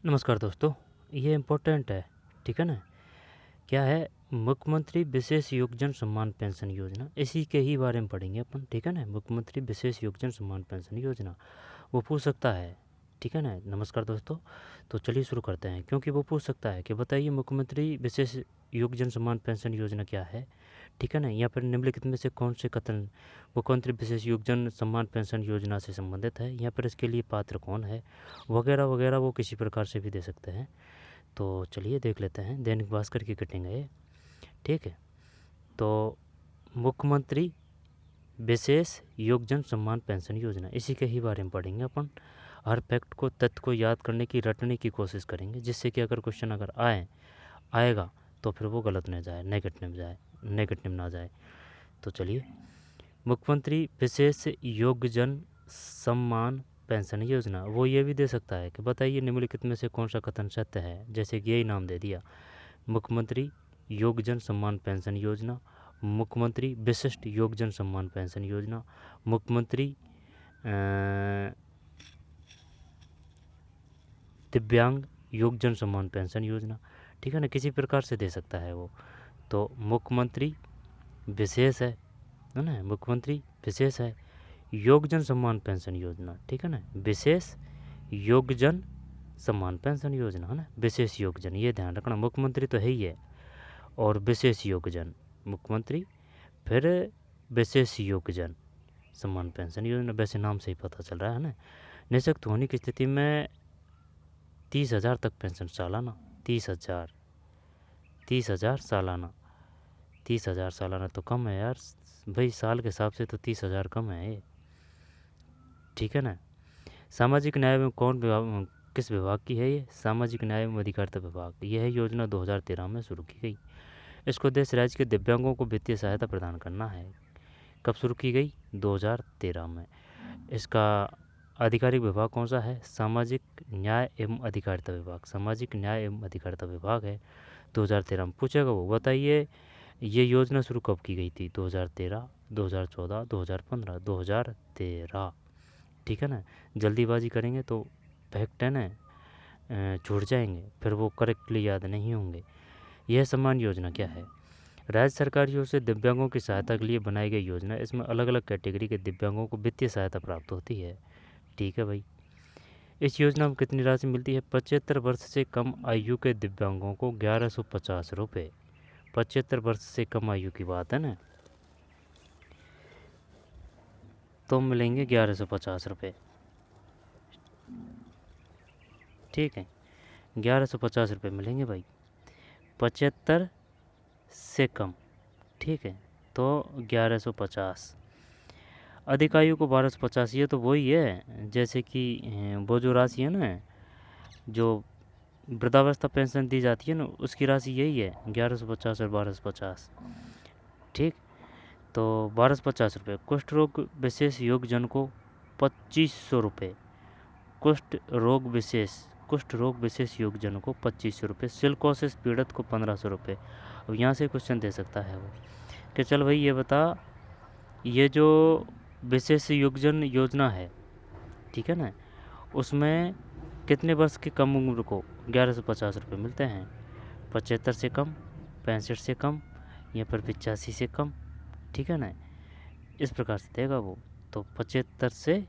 नमस्कार दोस्तों, ये इम्पोर्टेंट है, ठीक है ना? क्या है मुख्यमंत्री विशेष योगजन सम्मान पेंशन योजना, इसी के ही बारे में पढ़ेंगे अपन, ठीक है ना? मुख्यमंत्री विशेष योगजन सम्मान पेंशन योजना, वो पूछ सकता है, ठीक है ना? नमस्कार दोस्तों, तो चलिए शुरू करते हैं, क्योंकि वो पूछ सकता है कि बताइए मुख्यमंत्री विशेष योगजन सम्मान पेंशन योजना क्या है, ठीक है ना? यहाँ पर निम्नलिखित में से कौन से कथन मुख्यमंत्री विशेष योगजन सम्मान पेंशन योजना से संबंधित है, यहाँ पर इसके लिए पात्र कौन है, वगैरह वगैरह, वो किसी प्रकार से भी दे सकते हैं। तो चलिए देख लेते हैं, दैनिक भास्कर की कटिंग है ये, ठीक है? तो मुख्यमंत्री विशेष योगजन सम्मान पेंशन योजना, इसी के ही बारे में पढ़ेंगे अपन। हर फैक्ट को, तथ्य को याद करने की, रटने की कोशिश करेंगे, जिससे कि अगर क्वेश्चन अगर आएगा तो फिर वो गलत न जाए, नेगेटिव ना जाए। तो चलिए, मुख्यमंत्री विशेष योगजन सम्मान पेंशन योजना, वो ये भी दे सकता है कि बताइए निम्नलिखित में से कौन सा कथन सत्य है, जैसे कि यही नाम दे दिया, मुख्यमंत्री योगजन सम्मान पेंशन योजना, मुख्यमंत्री विशिष्ट योगजन सम्मान पेंशन योजना, मुख्यमंत्री दिव्यांग योगजन सम्मान पेंशन योजना, ठीक है ना? किसी प्रकार से दे सकता है वो। तो मुख्यमंत्री विशेष है ना? मुख्यमंत्री विशेष है योगजन सम्मान पेंशन योजना, ठीक है ना? विशेष योगजन सम्मान पेंशन योजना, है ना? विशेष योगजन, ये ध्यान रखना, मुख्यमंत्री तो है ही है, और विशेष योगजन, मुख्यमंत्री फिर विशेष योगजन सम्मान पेंशन योजना, वैसे नाम से ही पता चल रहा है ना? निःशक्त होने की स्थिति में 30,000 तक पेंशन सालाना, 30,000 सालाना, 30,000 सालाना तो कम है यार भाई, साल के हिसाब से तो 30,000 कम है ये, ठीक है ना? सामाजिक न्याय एवं कौन विभाग, किस विभाग की है ये? सामाजिक न्याय एवं अधिकारिता विभाग। यह योजना 2013 में शुरू की गई। इसको उद्देश्य राज्य के दिव्यांगों को वित्तीय सहायता प्रदान करना है। कब शुरू की गई? 2013 में। इसका आधिकारिक विभाग कौन सा है? सामाजिक न्याय एवं अधिकारिता विभाग, सामाजिक न्याय एवं अधिकारिता विभाग है। 2013 में पूछेगा वो, बताइए ये योजना शुरू कब की गई थी? 2013, 2014, 2015, 2013, ठीक है ना? जल्दीबाजी करेंगे तो फैक्ट है ना छूट जाएंगे, फिर वो करेक्टली याद नहीं होंगे। यह सम्मान योजना क्या है? राज्य सरकार की ओर से दिव्यांगों की सहायता के लिए बनाई गई योजना। इसमें अलग अलग कैटेगरी के दिव्यांगों को वित्तीय सहायता प्राप्त होती है, ठीक है भाई। इस योजना में कितनी राशि मिलती है? 75 वर्ष से कम आयु के दिव्यांगों को 1150 रुपये। 75 वर्ष से कम आयु की बात है ना, तो मिलेंगे 1150 रुपये, ठीक है? 1150 रुपये मिलेंगे भाई, 75 से कम, ठीक है? तो 1150। अधिक आयु को 1250, ये तो वही है जैसे कि वो जो राशि है ना, जो वृद्धावस्था पेंशन दी जाती है ना, उसकी राशि यही है, 1150 और 1250, ठीक? तो 1250 रुपये। कुष्ठ रोग विशेष योगजन को 2500 रुपये, कुष्ठ रोग विशेष योगजन को 2500 रुपये, सिलिकोसिस पीड़ित को 1500 रुपये। अब यहाँ से क्वेश्चन दे सकता है वो कि चल भाई ये बता, ये जो विशेष योगजन योजना है, ठीक है ना, उसमें कितने वर्ष की कम उम्र को 1150 रुपये मिलते हैं? 75 से कम, 65 से कम, या फिर 85 से कम, ठीक है ना? इस प्रकार से देगा वो। तो 75 से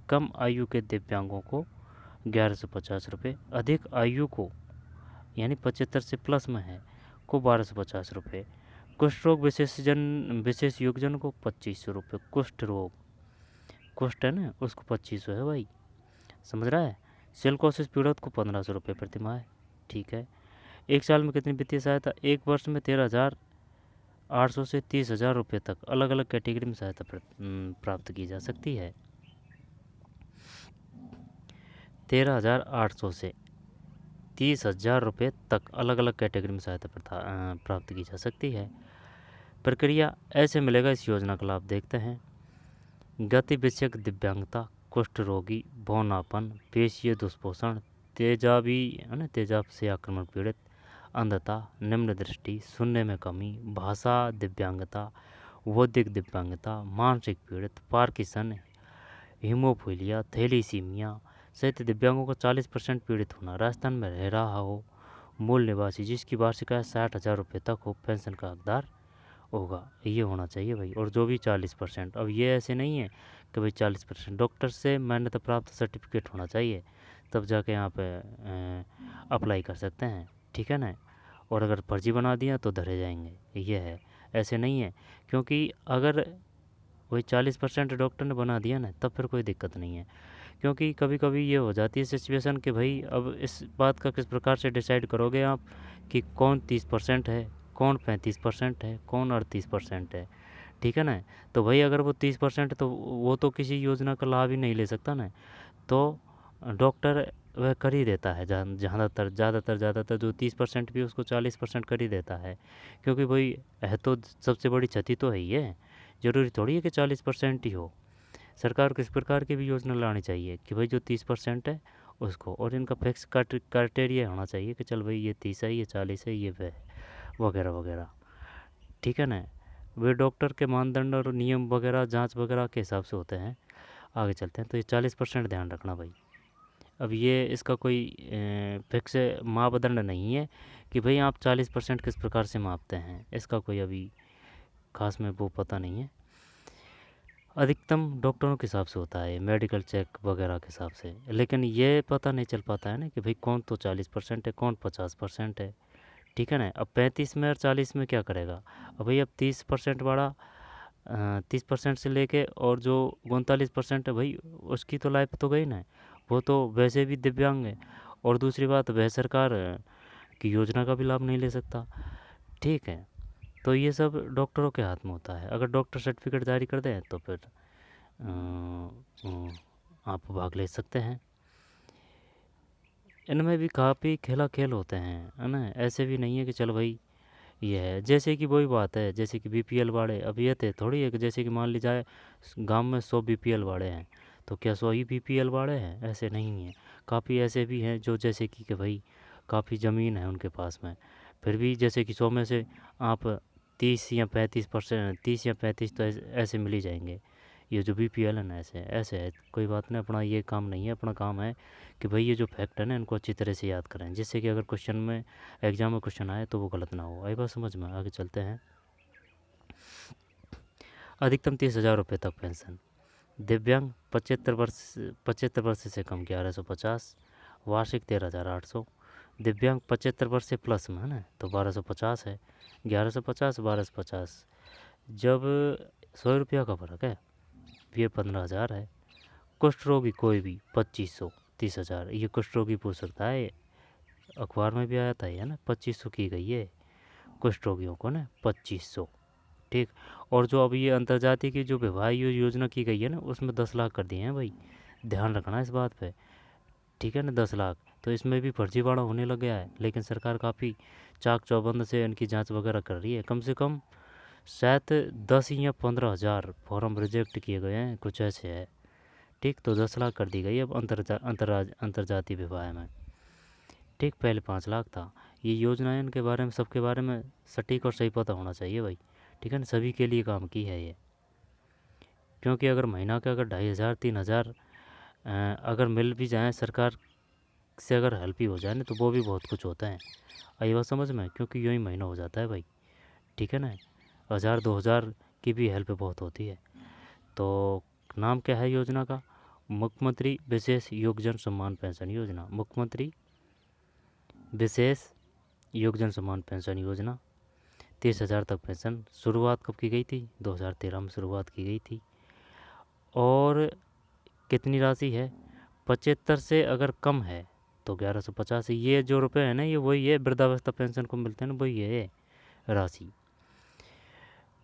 कम आयु के दिव्यांगों को 1150 रुपये, अधिक आयु को यानी 75 से प्लस में है को 1250 रुपये। कुष्ठ रोग विशेष योगजन को 2500 रुपये। कुष्ठ है ना, उसको 2500 है भाई, समझ रहा है? सिलिकोसिस पीड़ित को 1500 रुपये प्रति माह, ठीक है? एक साल में कितनी वित्तीय सहायता? एक वर्ष में 13,800 से 30,000 रुपये तक अलग अलग कैटेगरी में सहायता प्राप्त की जा सकती है। 13,800 से 30,000 रुपये तक अलग अलग कैटेगरी में सहायता प्राप्त की जा सकती है। प्रक्रिया ऐसे मिलेगा इस योजना का लाभ, देखते हैं। गति विषयक दिव्यांगता, कुष्ठ रोगी, भौनापन, पेशीय दुष्पोषण, तेजाब से आक्रमण पीड़ित, अंधता, निम्न दृष्टि, सुनने में कमी, भाषा दिव्यांगता, बौद्धिक दिव्यांगता, मानसिक पीड़ित, पार्किंसन, हीमोफीलिया, थैलीसीमिया, सहित दिव्यांगों का 40% पीड़ित होना, राजस्थान में रह रहा हो मूल निवासी जिसकी वार्षिक आय 60,000 रुपये तक हो पेंशन का हकदार होगा, ये होना चाहिए भाई। और जो भी 40%, अब ये ऐसे नहीं है कि भाई 40%, डॉक्टर से मान्यता प्राप्त सर्टिफिकेट होना चाहिए, तब जाके यहाँ पे अप्लाई कर सकते हैं, ठीक है ना। और अगर फर्जी बना दिया तो धरे जाएंगे, ये है, ऐसे नहीं है। क्योंकि अगर वही 40% डॉक्टर ने बना दिया ना, तब फिर कोई दिक्कत नहीं है। क्योंकि कभी कभी ये हो जाती है सिचुएशन कि भाई अब इस बात का किस प्रकार से डिसाइड करोगे आप कि कौन 30% है, कौन 35% है, कौन 38% है, ठीक है ना। तो भाई अगर वो 30% तो वो तो किसी योजना का लाभ ही नहीं ले सकता ना। तो डॉक्टर वह कर ही देता है, ज़्यादातर जो 30% भी उसको 40% कर ही देता है। क्योंकि भाई है तो सबसे बड़ी क्षति तो है ही है, ज़रूरी थोड़ी है कि 40% ही हो। सरकार को इस प्रकार की भी योजना लानी चाहिए कि भाई जो 30% है उसको, और इनका फिक्स क्राइटेरिया होना चाहिए कि चल भाई ये 30 है, ये 40 है, ये वह वगैरह वगैरह, ठीक है ना। वे डॉक्टर के मानदंड और नियम वगैरह जांच वगैरह के हिसाब से होते हैं। आगे चलते हैं, तो ये 40% ध्यान रखना भाई। अब ये इसका कोई फिक्स मापदंड नहीं है कि भाई आप 40% किस प्रकार से मापते हैं, इसका कोई अभी खास में वो पता नहीं है। अधिकतम डॉक्टरों के हिसाब से होता है, मेडिकल चेक वगैरह के हिसाब से, लेकिन ये पता नहीं चल पाता है ना कि भाई कौन तो 40% है, कौन 50% है, ठीक है ना। अब 35 में और 40 में क्या करेगा। अब भाई अब 30% वाला 30% से लेके और जो 39% है भाई, उसकी तो लाइफ तो गई ना, वो तो वैसे भी दिव्यांग है। और दूसरी बात, वह सरकार की योजना का भी लाभ नहीं ले सकता, ठीक है। तो ये सब डॉक्टरों के हाथ में होता है। अगर डॉक्टर सर्टिफिकेट जारी कर दें तो फिर आप भाग ले सकते हैं। इनमें भी काफ़ी खेला खेल होते हैं, है ना। ऐसे भी नहीं है कि चलो भाई ये है, जैसे कि वही बात है, जैसे कि बीपीएल वाले, अब ये थे थोड़ी है कि जैसे कि मान ली जाए गांव में 100 बीपीएल वाले हैं, तो क्या 100 ही बीपीएल वाले हैं, ऐसे नहीं हैं। काफ़ी ऐसे भी हैं जो जैसे कि भाई काफ़ी ज़मीन है उनके पास में, फिर भी जैसे कि 100 में से आप 30 या 35%, 30 या 35 तो ऐसे मिल ही जाएंगे। ये जो बीपीएल है ना, ऐसे ऐसे है, कोई बात नहीं। अपना ये काम नहीं है, अपना काम है कि भाई ये जो फैक्ट है ना इनको अच्छी तरह से याद करें, जिससे कि अगर क्वेश्चन में एग्जाम में क्वेश्चन आए तो वो गलत ना हो। आई बात समझ में। आगे चलते हैं। अधिकतम 30,000 रुपये तक पेंशन, दिव्यांग 75 वर्ष से कम 1150, वार्षिक 13,800, दिव्यांग 75 वर्ष से प्लस में है ना, तो 1250 है, 1150 1250। जब 100 रुपया का फ़र्क है, ये 15,000 है। कुष्ठ रोगी कोई भी 2500, 30,000, ये कुष्ठ रोगी पूछ सकता है, अखबार में भी आया था ये ना, 2500 की गई है कुष्ठ रोगियों को ना, 2500, ठीक। और जो अभी ये अंतर्जातीय की जो विवाह योजना की गई है ना, उसमें 10 लाख कर दिए हैं भाई, ध्यान रखना इस बात पे, ठीक है ना। 10 लाख तो इसमें भी फर्जीवाड़ा होने लग गया है, लेकिन सरकार काफ़ी चाक चौबंद से इनकी जांच वगैरह कर रही है। कम से कम शायद 10 या 15,000 फॉर्म रिजेक्ट किए गए हैं, कुछ ऐसे है, ठीक। तो 10 लाख कर दी गई अब अंतर्जातीय विवाह में, ठीक। पहले 5 लाख था। ये योजनाएं इनके बारे में, सबके बारे में सटीक और सही पता होना चाहिए भाई, ठीक है ना। सभी के लिए काम की है ये, क्योंकि अगर महीना का अगर 2,500 3,000 अगर मिल भी जाए सरकार से, अगर हेल्प ही हो जाए ना, तो वो भी बहुत कुछ होता है। आई बात समझ में, क्योंकि यूँ ही महीना हो जाता है भाई, ठीक है ना। 1,000 2,000 की भी हेल्प बहुत होती है। तो नाम क्या है योजना का, मुख्यमंत्री विशेष योगजन सम्मान पेंशन योजना, मुख्यमंत्री विशेष योगजन सम्मान पेंशन योजना। 30,000 तक पेंशन। शुरुआत कब की गई थी, 2013 में शुरुआत की गई थी। और कितनी राशि है, 75 से अगर कम है तो 1150। ये जो रुपए है ना, ये वही है वृद्धावस्था पेंशन को मिलते हैं ना, वही है राशि।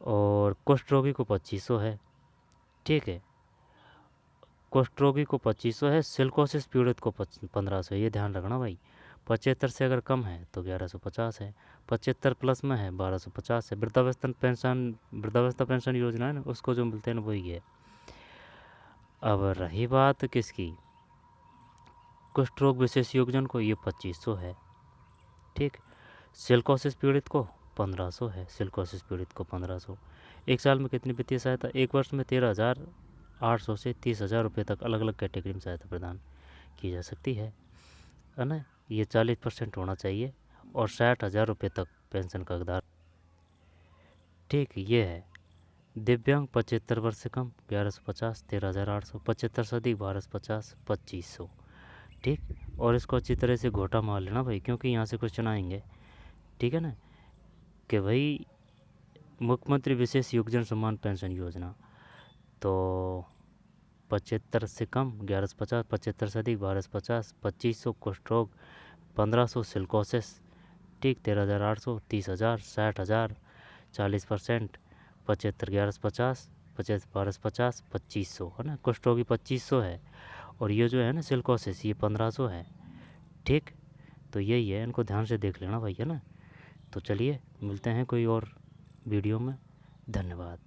और कुष्ठ रोगी को 2500 है, ठीक है। कुष्ठ रोगी को 2500 है, सिलिकोसिस पीड़ित को 1500 है, ये ध्यान रखना भाई। 75 से अगर कम है तो 1150 है, 75 प्लस में है 1250 है। वृद्धावस्था पेंशन योजना है ना, उसको जो मिलते हैं ना वही है। अब रही बात किसकी, कुष्ठ रोग विशेष योगजन को, ये 2500 है, ठीक। सिलिकोसिस पीड़ित को 1500 है, सिलिकोसिस पीड़ित को 1500। एक साल में कितनी वित्तीय सहायता, एक वर्ष में 13,800 से 30,000 रुपये तक अलग अलग कैटेगरी में सहायता प्रदान की जा सकती है ना। ये 40% होना चाहिए और 60,000 रुपये तक पेंशन का हकदार। ठीक, ये है दिव्यांग 75 वर्ष से कम 1150, 13,800, 75 से अधिक 1250, 2500। ठीक, और इसको अच्छी तरह से घोटा मार लेना भाई, क्योंकि यहाँ से क्वेश्चन आएंगे। ठीक है ना, कि भाई मुख्यमंत्री विशेष योगदान सम्मान पेंशन योजना, तो 75 से कम 1150, 75 से अधिक 1250, 2500 कुष्ठ रोग, 1500 सिलिकोसिस। ठीक, 13,800, 30,000, 60,000, 40%, 75 1150, 50 1250, 2500 है ना। कुष्ठ रोगी 2500 है, और ये जो है ना सिलिकोसिस ये 1500 है। ठीक, तो यही है, इनको ध्यान से देख लेना भाई, है ना। तो चलिए मिलते हैं कोई और वीडियो में। धन्यवाद।